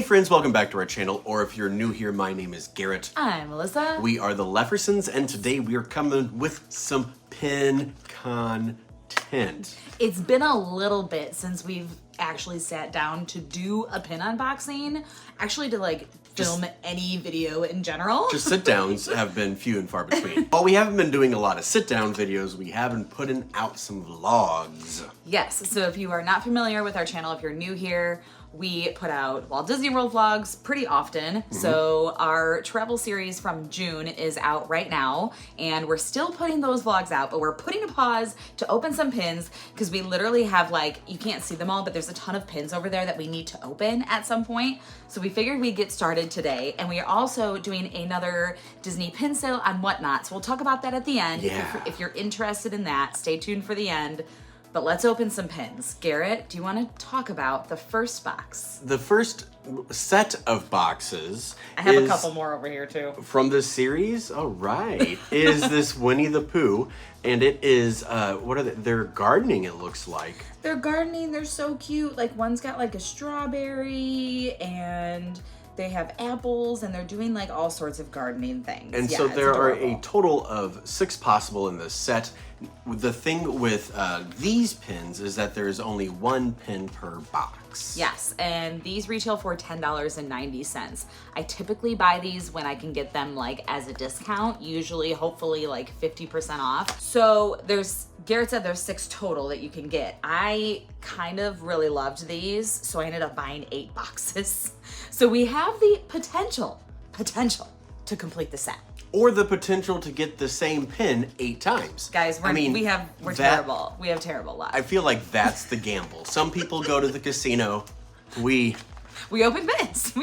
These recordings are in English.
friends, welcome back to our channel, or if you're new here, my name is Garrett. I'm Melissa. We are the Leffersons, and today we are coming with some pin content. It's been a little bit since we've actually sat down to do a pin unboxing, actually to like film any video in general. Just sit-downs have been few and far between. While we haven't been doing a lot of sit-down videos, we have been putting out some vlogs. Yes, so if you are not familiar with our channel, if you're new here, we put out Walt Disney World vlogs pretty often. So our travel series from June is out right now, and we're still putting those vlogs out, but we're putting a pause to open some pins because we literally have, like, you can't see them all, but there's a ton of pins over there that we need to open at some point. So we figured we'd get started today, and we are also doing another Disney pin sale on Whatnot. So we'll talk about that at the end. Yeah. If you're interested in that, stay tuned for the end. But let's open some pins. Garrett, do you want to talk about the first box? The first set of boxes I have a couple more over here too. From this series, all right, is this Winnie the Pooh, and it is, what are they? They're gardening, it looks like. They're gardening, they're so cute. Like, one's got like a strawberry, and they have apples, and they're doing like all sorts of gardening things. And yeah, so there are adorable. a total of 6 possible in this set. The thing with these pins is that there is only 1 pin per box. Yes, and these retail for $10.90. I typically buy these when I can get them like as a discount, usually hopefully like 50% off. So Garrett said there's 6 total that you can get. I kind of really loved these, so I ended up buying 8 boxes. So we have the potential to complete the set. Or the potential to get the same pin 8 times. Guys, we're terrible. We have terrible luck. I feel like that's the gamble. Some people go to the casino. We open pins.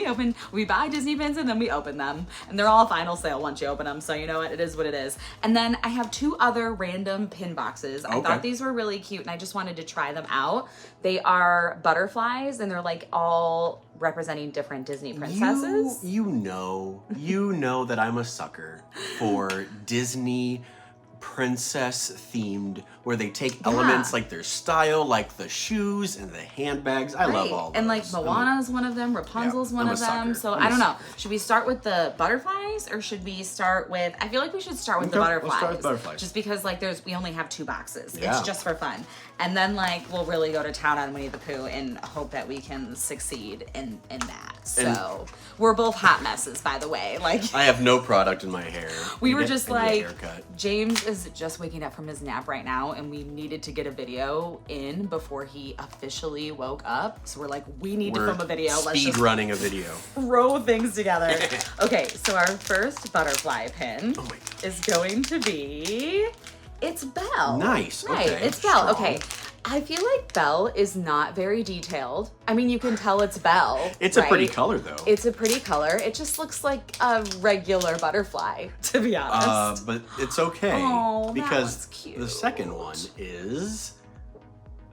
We buy Disney pins and then we open them. And they're all final sale once you open them. So you know what? It is what it is. And then I have 2 other random pin boxes. I thought these were really cute and I just wanted to try them out. They are butterflies and they're like all representing different Disney princesses. You know that I'm a sucker for Disney princess themed, where they take elements like their style, like the shoes and the handbags. I love all those. And like Moana's one of them, Rapunzel's one of them. So I don't know. Should we start with the butterflies or should we start with, I feel like we should start with the butterflies. Let's start with butterflies. Just because like we only have 2 boxes. Yeah. It's just for fun. And then like we'll really go to town on Winnie the Pooh and hope that we can succeed in that. So we're both hot messes, by the way. Like, I have no product in my hair. we were just like, haircut. James is just waking up from his nap right now and we needed to get a video in before he officially woke up. So we're like, we need to film a video. Let's just running a video. throw things together. Okay, so our first butterfly pin is going to be, it's Belle. Nice. Right, Okay. it's Belle. Strong. Okay. I feel like Belle is not very detailed. I mean, you can tell it's Belle. It's a pretty color, though. It's a pretty color. It just looks like a regular butterfly, to be honest. But it's okay because one's cute. the second one is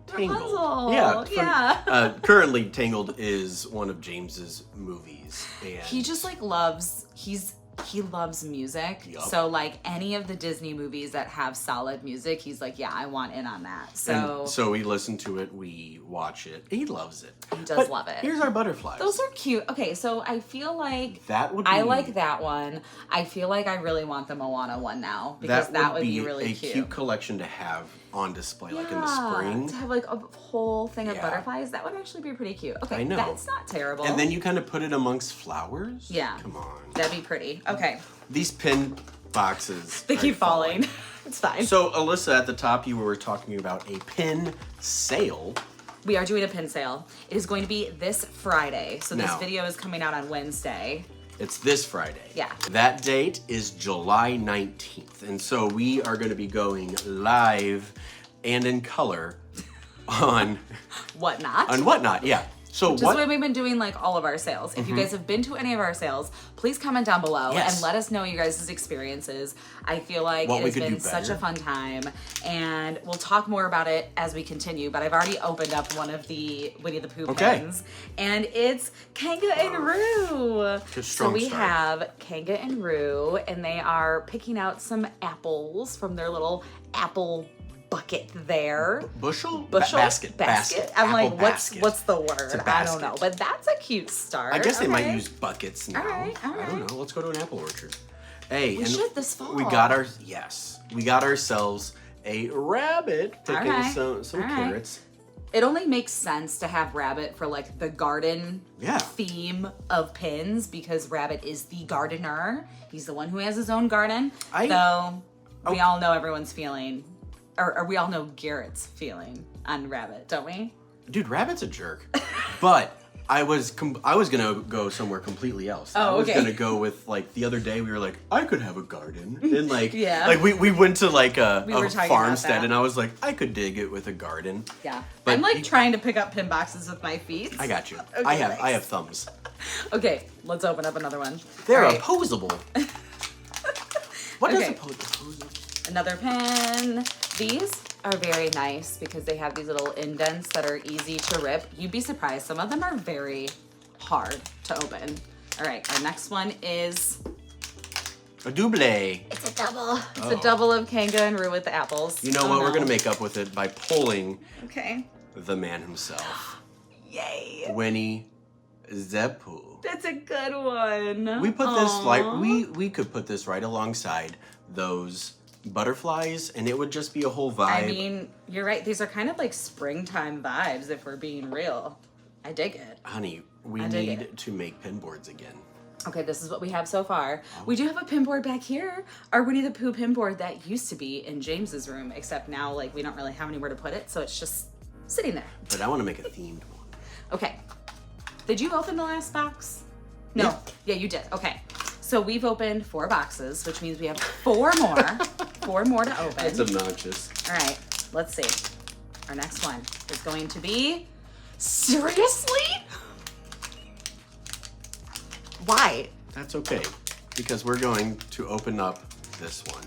Tangled. Rapunzel. Yeah. Currently, Tangled is one of James's movies, and He just like loves, he loves music. Yup. So like any of the Disney movies that have solid music, he's like, yeah, I want in on that. So we listen to it, we watch it. He loves it. He does love it. Here's our butterflies. Those are cute. Okay, so I feel like That would be, I like that one. I feel like I really want the Moana one now because that would be really a cute collection to have on display, like in the spring. To have like a whole thing of butterflies, that would actually be pretty cute. Okay, I know. that's not terrible. And then you kind of put it amongst flowers. Yeah. Come on. That'd be pretty. Okay. These pin boxes. They keep falling. It's fine. So, Alyssa, at the top, you were talking about a pin sale. We are doing a pin sale. It is going to be this Friday. So this Now, video is coming out on Wednesday. It's this Friday. Yeah. That date is July 19th. And so we are going to be going live and in color on Whatnot. On Whatnot, yeah. So Just the way we've been doing like all of our sales. If you guys have been to any of our sales, please comment down below and let us know you guys' experiences. I feel like it has been such a fun time, and we'll talk more about it as we continue, but I've already opened up one of the Winnie the Pooh pins, and it's Kanga and Roo. So we have Kanga and Roo, and they are picking out some apples from their little apple bucket there. Bushel? Basket. I'm Apple like, basket. what's the word? It's a I don't know, basket. but that's a cute start. I guess they might Okay. use buckets now. All right. I don't know. Let's go to an apple orchard. Hey, We and should this fall. we got ourselves a rabbit picking All right. some All right. carrots. It only makes sense to have Rabbit for like the garden theme of pins because Rabbit is the gardener. He's the one who has his own garden. So we all know everyone's feeling, or we all know Garrett's feeling on Rabbit, don't we? Dude, Rabbit's a jerk. But I was gonna go somewhere completely else. I was gonna go with like the other day we were like, I could have a garden. And like like we went to like a farmstead and I was like, I could dig it with a garden. Yeah. But I'm like trying to pick up pin boxes with my feet. I got you. Okay, I have thumbs. Okay, let's open up another one. They're All right. opposable. What is opposable? Another pen. These are very nice because they have these little indents that are easy to rip. You'd be surprised. Some of them are very hard to open. All right, our next one is a double. It's a double. It's a double of kangaroo with the apples. You know what? We're gonna make up with it by pulling the man himself. Yay! Winnie the Pooh. That's a good one. We put this like we could put this right alongside those butterflies and it would just be a whole vibe. I mean, you're right. These are kind of like springtime vibes if we're being real. I dig it. Honey, we need to make pin boards again. Okay, this is what we have so far. We do have a pin board back here. Our Winnie the Pooh pin board that used to be in James's room, except now like we don't really have anywhere to put it, so it's just sitting there. But I want to make a themed one. Okay. Did you open the last box? No. Yeah, you did. Okay. So we've opened 4 boxes, which means we have 4 more. 4 more to open. That's obnoxious. All right, let's see. Our next one is going to be... Seriously? Why? That's okay, because we're going to open up this one.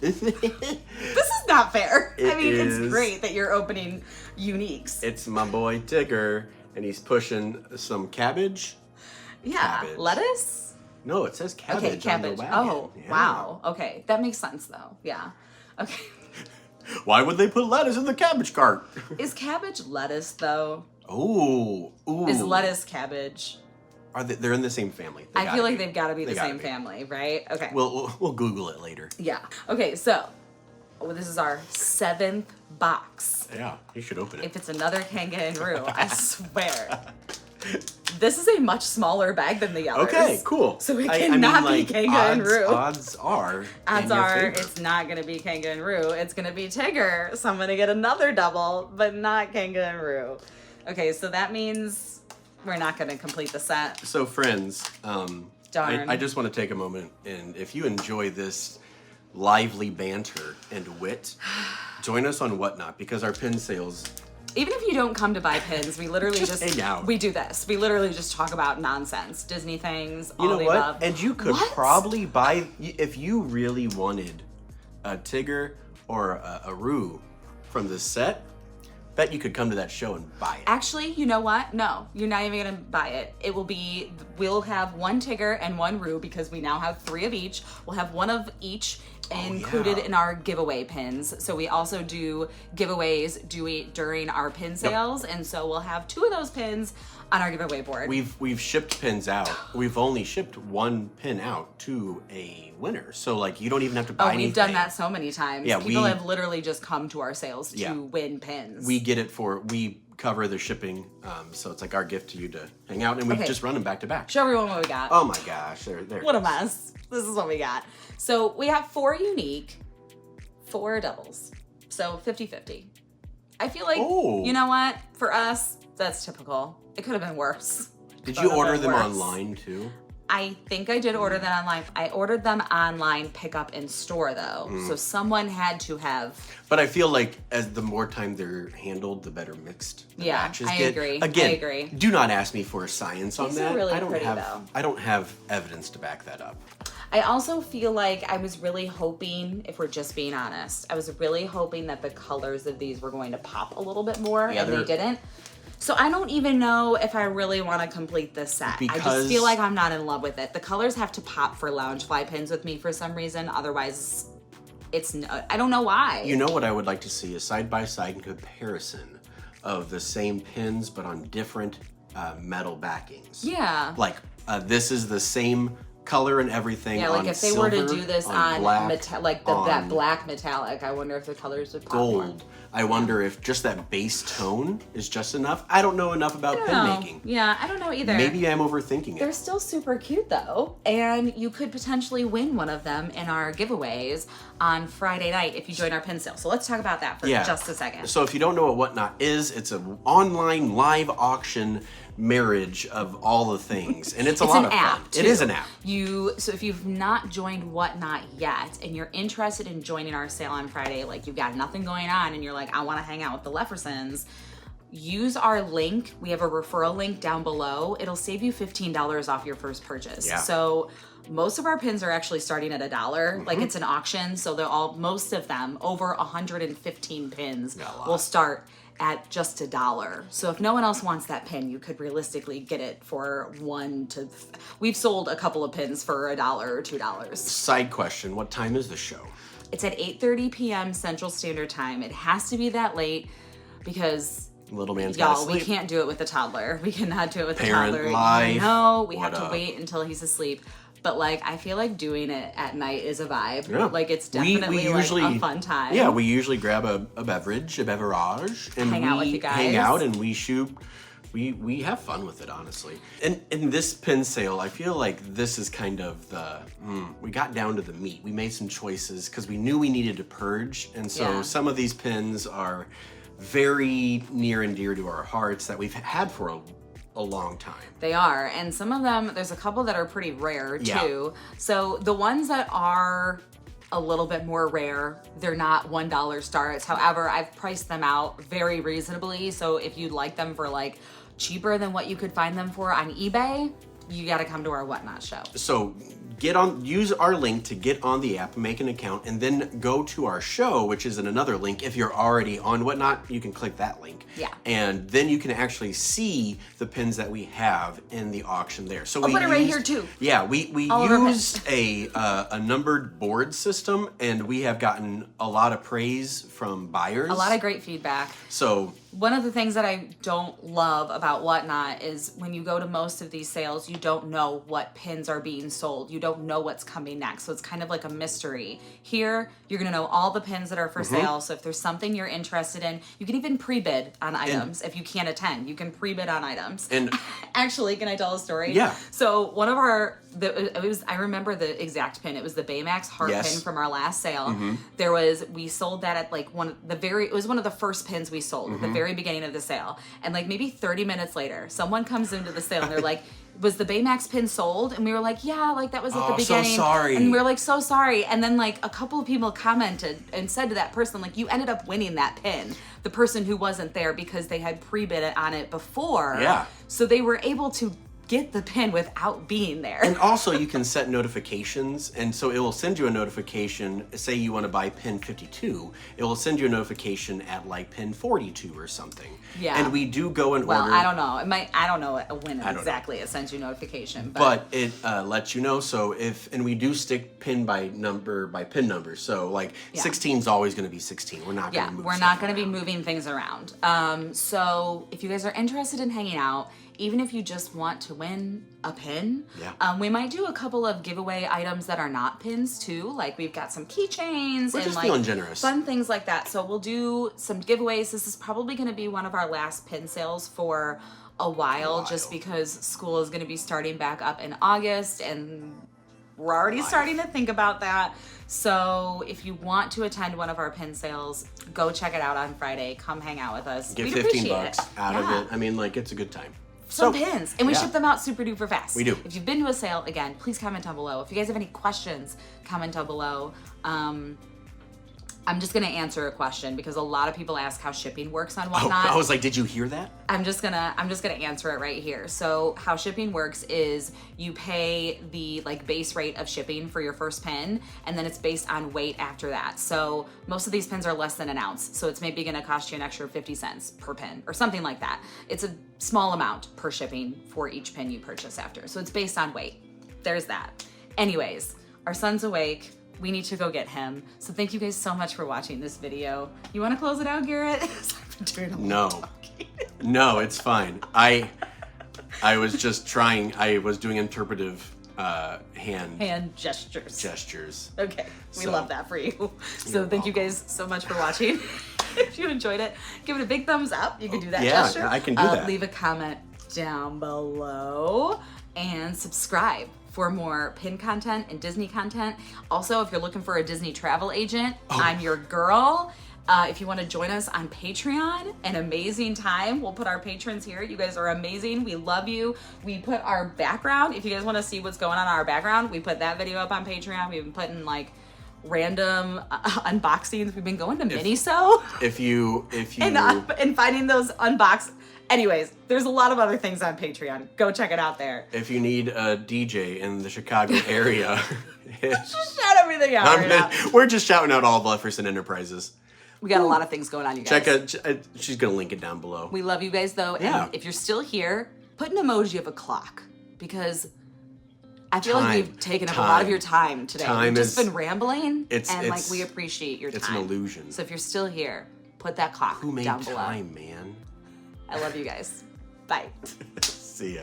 This is not fair. It's is. great that you're opening uniques. It's my boy Tigger, and he's pushing some cabbage. Yeah, Cabbage. lettuce? No, it says cabbage. Okay, cabbage. On the wagon. Oh, Yeah. wow. Okay, that makes sense though. Yeah. Okay. Why would they put lettuce in the cabbage cart? Is cabbage lettuce though? Ooh. Is lettuce cabbage? Are they? They're in the same family. They I gotta feel like be. they've got to be They the gotta same be. family, right? Okay. We'll Google it later. Yeah. Okay, so this is our 7th box. Yeah, you should open it. If it's another kangaroo, I swear. This is a much smaller bag than the others. Okay, cool. So it cannot be kangaroo. Odds are. Odds in your are favor. it's not going to be kangaroo. It's going to be Tigger. So I'm going to get another double, but not kangaroo. Okay, so that means we're not going to complete the set. So friends, Darn. I just want to take a moment, and if you enjoy this lively banter and wit, join us on Whatnot, because our pin sales... Even if you don't come to buy pins, we literally just hang out. We do this. We literally just talk about nonsense, Disney things, all You know the what? above. And you could probably buy, if you really wanted a Tigger or a Roo from this set, bet you could come to that show and buy it. Actually, you know what? No, you're not even gonna buy it. It will be, we'll have 1 Tigger and 1 Roo because we now have 3 of each. We'll have 1 of each included in our giveaway pins. So we also do giveaways during our pin sales, and so we'll have 2 of those pins on our giveaway board. We've shipped pins out. We've only shipped 1 pin out to a winner. So like you don't even have to buy anything. We've done that so many times. Yeah, People have literally just come to our sales to win pins. We get it we cover the shipping, so it's like our gift to you to hang out, and we just run them back to back. Show everyone what we got. Oh my gosh, they're what a mess. This is what we got. So we have 4 unique, 4 doubles. So 50-50. I feel like, you know what? For us, that's typical. It could have been worse. Did you order them online too? I think I did order them online. I ordered them online, pick up in store though. So someone had to have. But I feel like as the more time they're handled, the better mixed the batches get. Agree. Again, I agree. Do not ask me for science on These that. are really I don't pretty, have though. I don't have evidence to back that up. I also feel like I was really hoping, if we're just being honest, I was really hoping that the colors of these were going to pop a little bit more, and they didn't. So I don't even know if I really want to complete this set. I just feel like I'm not in love with it. The colors have to pop for Loungefly pins with me for some reason. Otherwise, I don't know why. You know what I would like to see? A side-by-side comparison of the same pins, but on different metal backings. Yeah. Like, this is the same color and everything. Yeah, like on if they silver, were to do this on black, that black metallic, I wonder if the colors would pop more. gold. I wonder if just that base tone is just enough. I don't know enough about pin making. Yeah, I don't know either. Maybe I'm overthinking it. They're still super cute though, and you could potentially win one of them in our giveaways on Friday night if you join our pin sale. So let's talk about that for just a second. So if you don't know what Whatnot is, it's an online live auction marriage of all the things, and it's a lot of fun. Too. It is an app. So if you've not joined Whatnot yet, and you're interested in joining our sale on Friday, like you've got nothing going on, and you're like, I want to hang out with the Leffersons, use our link. We have a referral link down below. It'll save you $15 off your first purchase. Yeah. So most of our pins are actually starting at $1. Like it's an auction, so most of them, over 115 pins, will start at just $1. So if no one else wants that pin, you could realistically get it for we've sold a couple of pins for $1 or $2. Side question, what time is the show? It's at 8:30 p.m. Central Standard Time. It has to be that late because Little man's gotta sleep. we can't do it with a toddler. We cannot do it with Parent a toddler. life. No, we have What to up? wait until he's asleep. But like, I feel like doing it at night is a vibe. Yeah. Like it's We definitely usually, like a fun time. Yeah, we usually grab a beverage, and Hang out with you guys. hang out and we shoot. We have fun with it, honestly. And in this pin sale, I feel like this is kind of we got down to the meat. We made some choices because we knew we needed to purge, and so some of these pins are very near and dear to our hearts that we've had for a long time. They are, and some of them, there's a couple that are pretty rare too. Yeah. So the ones that are a little bit more rare, they're not $1 starts. However, I've priced them out very reasonably. So if you'd like them for like cheaper than what you could find them for on eBay, you gotta come to our Whatnot show. So use our link to get on the app, make an account, and then go to our show, which is in another link. If you're already on Whatnot, you can click that link. Yeah. And then you can actually see the pins that we have in the auction there. So I'll put it right here too. Yeah, we used a numbered board system, and we have gotten a lot of praise from buyers. A lot of great feedback. So one of the things that I don't love about Whatnot is when you go to most of these sales, you don't know what pins are being sold. You don't know what's coming next. So it's kind of like a mystery. Here, you're gonna know all the pins that are for sale. So if there's something you're interested in, you can even pre-bid on items. If you can't attend, you can pre-bid on items. And actually, can I tell a story? Yeah. So one of I remember the exact pin. It was the Baymax heart pin from our last sale. We sold that at like it was one of the first pins we sold at the very beginning of the sale. And like maybe 30 minutes later, someone comes into the sale and they're like, was the Baymax pin sold? And we were like, yeah, like that was at the beginning. So sorry. And we were like, so sorry. And then like a couple of people commented and said to that person, like, you ended up winning that pin. The person who wasn't there because they had pre-bid on it before. Yeah. So they were able to get the pin without being there. And also you can set notifications, and so it will send you a notification. Say you want to buy pin 52, it will send you a notification at like pin 42 or something. Yeah. And we do go in order. Well, I don't know. I don't know when exactly it sends you notification, but it lets you know. So and we do stick pin by pin number. So like 16 is always going to be 16. We're not going to move. We're not going to be moving things around. So if you guys are interested in hanging out, even if you just want to win a pin, we might do a couple of giveaway items that are not pins too. Like we've got some keychains and just feeling generous. Fun things like that. So we'll do some giveaways. This is probably going to be one of our last pin sales for a while, just because school is going to be starting back up in August, and we're already starting to think about that. So if you want to attend one of our pin sales, go check it out on Friday. Come hang out with us. Get $15 out of it. I mean, like, it's a good time. Some pins, and we ship them out super duper fast. We do. If you've been to a sale, again, please comment down below. If you guys have any questions, comment down below. I'm just gonna answer a question because a lot of people ask how shipping works on Whatnot. I was like, did you hear that? I'm just gonna answer it right here. So how shipping works is you pay the like base rate of shipping for your first pin, and then it's based on weight after that. So most of these pins are less than an ounce, so it's maybe gonna cost you an extra 50 cents per pin or something like that. It's a small amount per shipping for each pin you purchase after. So it's based on weight. There's that. Anyways, our son's awake. we need to go get him. So thank you guys so much for watching this video. You want to close it out, Garrett? I've been doing a lot of talking. No, it's fine. I was just trying. I was doing interpretive hand gestures. Okay, we So- love that for you. So thank you guys so much for watching. If you enjoyed it, give it a big thumbs up. You can do that Yeah, gesture. I can do that. Leave a comment down below and subscribe for more pin content and Disney content. Also, if you're looking for a Disney travel agent, I'm your girl. If you want to join us on Patreon, an amazing time. We'll put our patrons here. You guys are amazing. We love you. We put our background. If you guys want to see what's going on in our background, we put that video up on Patreon. We've been putting like random unboxings. We've been going to Miniso If you and finding those unboxed. Anyways, there's a lot of other things on Patreon. Go check it out there. if you need a DJ in the Chicago area, Just shout everything out right now. we're just shouting out all of Lefferson Enterprises. We got a lot of things going on, you guys. Check out. She's gonna link it down below. We love you guys, though. Yeah. And if you're still here, put an emoji of a clock because I feel like we've taken up a lot of your time today. We've just been rambling, and like we appreciate your time. It's an illusion. So if you're still here, put that clock Who made down below. time, man? I love you guys. Bye. See ya.